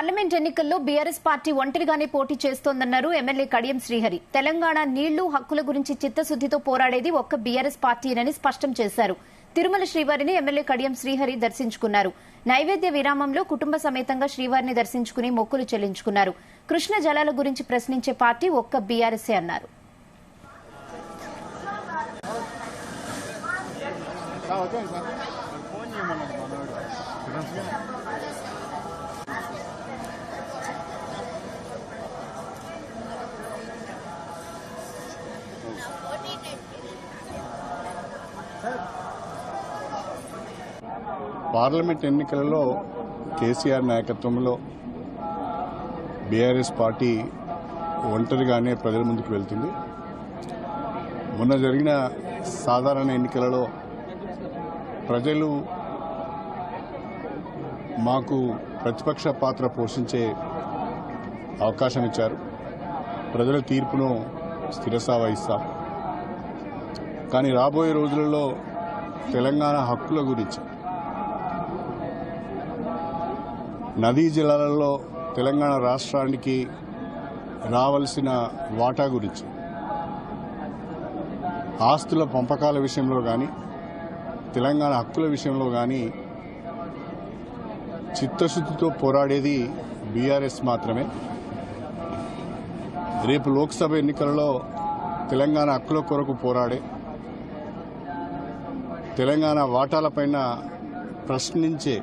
Parliament ఎన్నికల్లో BRS party ఒంటరిగానే పోటీ చేస్తోందన్నారు ఎమ్మెల్యే కడియం శ్రీహరి. తెలంగాణ నీళ్లు హక్కుల గురించి చిత్తశుద్దితో పోరాడేది ఒక్క బీఆర్ఎస్ పార్టీనని స్పష్టం చేశారు. తిరుమల శ్రీవారిని ఎమ్మెల్యే కడియం శ్రీహరి దర్శించుకున్నారు. నైవేద్య విరామంలో కుటుంబ సమేతంగా శ్రీవారిని దర్శించుకుని మొక్కులు చెల్లించుకున్నారు. కృష్ణ జలాల గురించి ప్రశ్నించే పార్టీ ఒక్క బీఆర్ఎస్ఏ అన్నారు. పార్లమెంట్ ఎన్నికలలో కేసీఆర్ నాయకత్వంలో బీఆర్ఎస్ పార్టీ ఒంటరిగానే ప్రజల ముందుకు వెళ్తుంది. మొన్న జరిగిన సాధారణ ఎన్నికలలో ప్రజలు మాకు ప్రతిపక్ష పాత్ర పోషించే అవకాశం ఇచ్చారు. ప్రజల తీర్పును స్థిరసావహిస్తాం. కానీ రాబోయే రోజులలో తెలంగాణ హక్కుల గురించి, నదీ జలాలలో తెలంగాణ రాష్ట్రానికి రావాల్సిన వాటా గురించి, ఆస్తుల పంపకాల విషయంలో కానీ, తెలంగాణ హక్కుల విషయంలో కానీ చిత్తశుద్దితో పోరాడేది బీఆర్ఎస్ మాత్రమే. రేపు లోక్సభ ఎన్నికలలో తెలంగాణ హక్కుల కొరకు పోరాడే, తెలంగాణ వాటాలపైన ప్రశ్నించే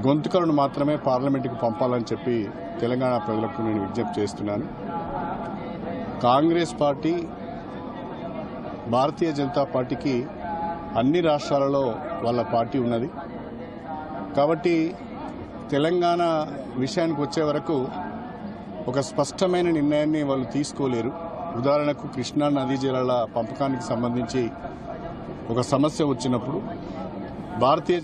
గొంతుకలను మాత్రమే పార్లమెంటుకు పంపాలని చెప్పి తెలంగాణ ప్రజలకు నేను విజ్ఞప్తి చేస్తున్నాను. కాంగ్రెస్ పార్టీ, భారతీయ జనతా పార్టీకి అన్ని రాష్ట్రాలలో వాళ్ళ పార్టీ ఉన్నది. కాబట్టి తెలంగాణ విషయానికి వచ్చే వరకు ఒక స్పష్టమైన నిర్ణయాన్ని వాళ్ళు తీసుకోలేరు. ఉదాహరణకు కృష్ణా నదీ జలాల పంపకానికి సంబంధించి ఒక సమస్య వచ్చినప్పుడు భారతీయ